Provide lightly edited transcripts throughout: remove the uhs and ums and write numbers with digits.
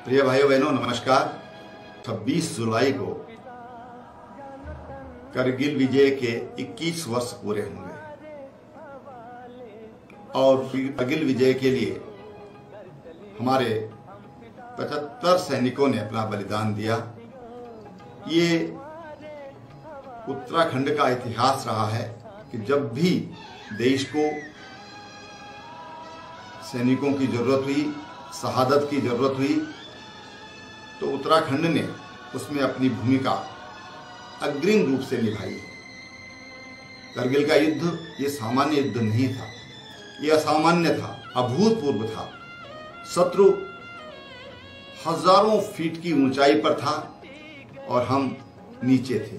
प्रिय भाइयों बहनों नमस्कार। 26 जुलाई को करगिल विजय के 21 वर्ष पूरे होंगे और करगिल विजय के लिए हमारे 75 सैनिकों ने अपना बलिदान दिया। ये उत्तराखंड का इतिहास रहा है कि जब भी देश को सैनिकों की जरूरत हुई, शहादत की जरूरत हुई, तो उत्तराखंड ने उसमें अपनी भूमिका अग्रिम रूप से निभाई। करगिल का युद्ध ये सामान्य युद्ध नहीं था, ये असामान्य था, अभूतपूर्व था। शत्रु हजारों फीट की ऊंचाई पर था और हम नीचे थे।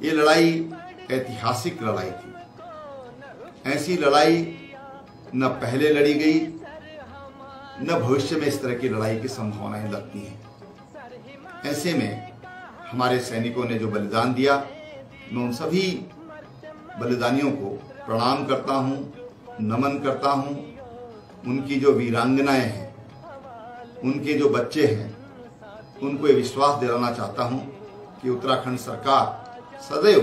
ये लड़ाई ऐतिहासिक लड़ाई थी। ऐसी लड़ाई न पहले लड़ी गई, न भविष्य में इस तरह की लड़ाई की संभावनाएं लगती हैं। ऐसे में हमारे सैनिकों ने जो बलिदान दिया, मैं उन सभी बलिदानियों को प्रणाम करता हूं, नमन करता हूं। उनकी जो वीरांगनाएं हैं, उनके जो बच्चे हैं, उनको ये विश्वास दिलाना चाहता हूं कि उत्तराखंड सरकार सदैव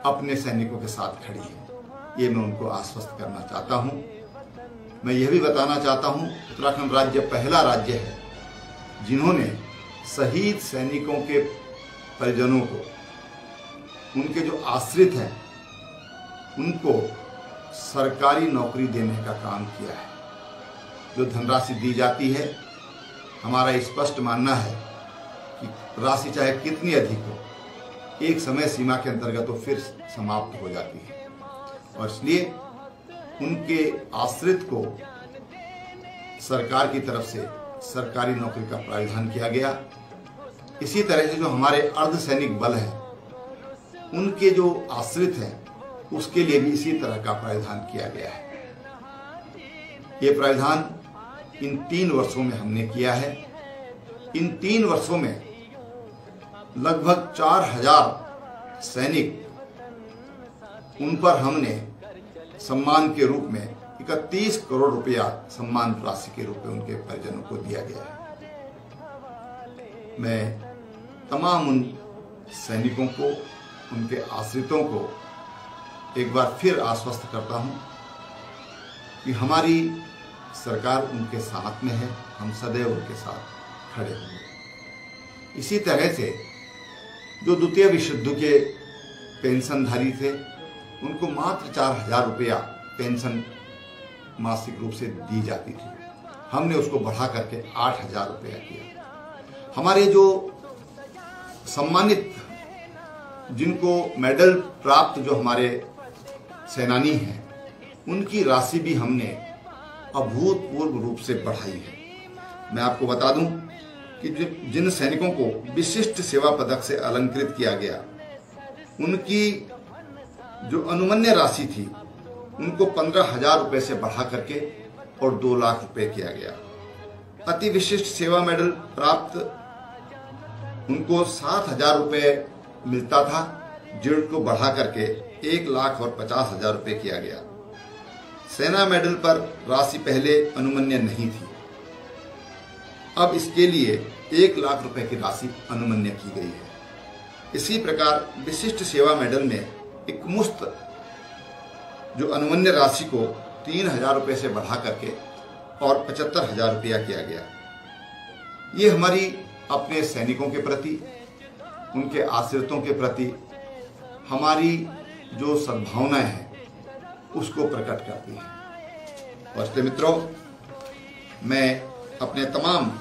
अपने सैनिकों के साथ खड़ी है। ये मैं उनको आश्वस्त करना चाहता हूं। मैं यह भी बताना चाहता हूं, उत्तराखंड राज्य पहला राज्य है जिन्होंने शहीद सैनिकों के परिजनों को, उनके जो आश्रित हैं, उनको सरकारी नौकरी देने का काम किया है। जो धनराशि दी जाती है, हमारा स्पष्ट मानना है कि राशि चाहे कितनी अधिक हो, एक समय सीमा के अंतर्गत तो फिर समाप्त हो जाती है और इसलिए उनके आश्रित को सरकार की तरफ से सरकारी नौकरी का प्रावधान किया गया। इसी तरह से जो हमारे अर्धसैनिक बल हैं, उनके जो आश्रित हैं, उसके लिए भी इसी तरह का प्रावधान किया गया है। ये प्रावधान इन 3 वर्षों में हमने किया है। इन 3 वर्षों में लगभग 4000 सैनिक, उन पर हमने सम्मान के रूप में 31 करोड़ रुपया सम्मान राशि के रूप में उनके परिजनों को दिया गया है। मैं तमाम उन सैनिकों को, उनके आश्रितों को एक बार फिर आश्वस्त करता हूं कि हमारी सरकार उनके साथ में है, हम सदैव उनके साथ खड़े होंगे। इसी तरह से जो द्वितीय विश्व युद्ध के पेंशनधारी थे, उनको मात्र 4000 रुपया पेंशन मासिक रूप से दी जाती थी। हमने उसको बढ़ा करके 8000 रुपया किया। हमारे जो सम्मानित, जिनको मेडल प्राप्त जो हमारे सेनानी हैं, उनकी राशि भी हमने अभूतपूर्व रूप से बढ़ाई है। मैं आपको बता दूं कि जिन सैनिकों को विशिष्ट सेवा पदक से अलंकृत किया गया, उनकी जो अनुमन्य राशि थी, उनको 15,000 रुपए से बढ़ा करके और 2 लाख रुपए किया गया। अति विशिष्ट सेवा मेडल प्राप्त उनको 7,000 रुपए मिलता था, जिनको बढ़ा करके 1,50,000 रुपए किया गया। सेना मेडल पर राशि पहले अनुमन्य नहीं थी, अब इसके लिए 1 लाख रुपए की राशि अनुमन्य की गई है। इसी प्रकार विशिष्ट सेवा मेडल में एक मुफ्त जो अनुमन्य राशि को 3,000 रुपए से बढ़ा करके और 75,000 रुपया किया गया। ये हमारी अपने सैनिकों के प्रति, उनके आश्रितों के प्रति हमारी जो सद्भावनाएं हैं, उसको प्रकट करती है। और इसलिए मित्रों, मैं अपने तमाम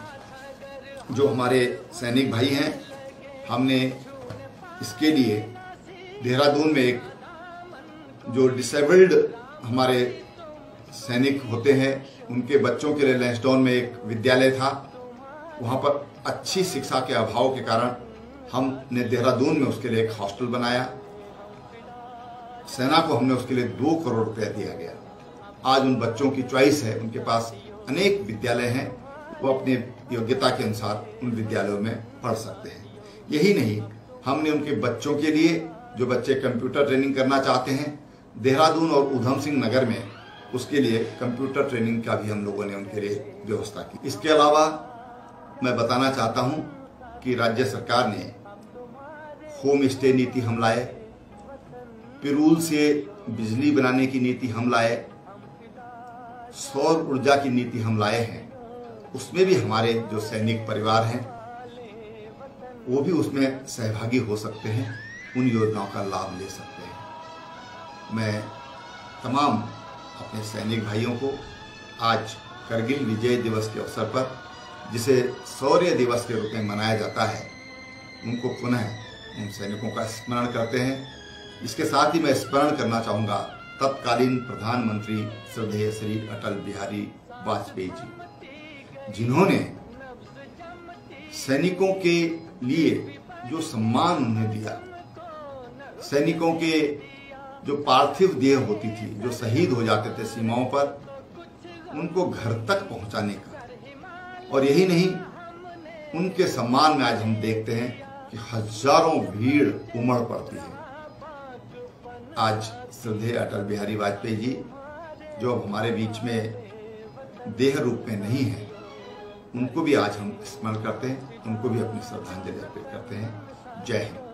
जो हमारे सैनिक भाई हैं, हमने इसके लिए देहरादून में एक जो डिसेबल्ड हमारे सैनिक होते हैं, उनके बच्चों के लिए लैंसडाउन में एक विद्यालय था। वहाँ पर अच्छी शिक्षा के अभाव के कारण हमने देहरादून में उसके लिए एक हॉस्टल बनाया। सेना को हमने उसके लिए 2 करोड़ रुपया दिया गया। आज उन बच्चों की चॉइस है, उनके पास अनेक विद्यालय हैं, वो अपने योग्यता के अनुसार उन विद्यालयों में पढ़ सकते हैं। यही नहीं, हमने उनके बच्चों के लिए, जो बच्चे कंप्यूटर ट्रेनिंग करना चाहते हैं, देहरादून और ऊधम सिंह नगर में उसके लिए कंप्यूटर ट्रेनिंग का भी हम लोगों ने उनके लिए व्यवस्था की। इसके अलावा मैं बताना चाहता हूं कि राज्य सरकार ने होम स्टे नीति हम लाए, पिरूल से बिजली बनाने की नीति हम लाए, सौर ऊर्जा की नीति हम लाए हैं। उसमें भी हमारे जो सैनिक परिवार हैं वो भी उसमें सहभागी हो सकते हैं, उन योजनाओं का लाभ ले सकते हैं। मैं तमाम अपने सैनिक भाइयों को आज करगिल विजय दिवस के अवसर पर, जिसे शौर्य दिवस के रूप में मनाया जाता है, उनको पुनः उन सैनिकों का स्मरण करते हैं। इसके साथ ही मैं स्मरण करना चाहूँगा तत्कालीन प्रधानमंत्री श्रद्धेय श्री अटल बिहारी वाजपेयी जी, जिन्होंने सैनिकों के लिए जो सम्मान उन्हें दिया, सैनिकों के जो पार्थिव देह होती थी, जो शहीद हो जाते थे सीमाओं पर, उनको घर तक पहुंचाने का। और यही नहीं, उनके सम्मान में आज हम देखते हैं कि हजारों भीड़ उमड़ पड़ती है। आज श्रद्धेय अटल बिहारी वाजपेयी जी, जो अब हमारे बीच में देह रूप में नहीं है, उनको भी आज हम स्मरण करते हैं, उनको भी अपनी श्रद्धांजलि अर्पित करते हैं। जय हिंद।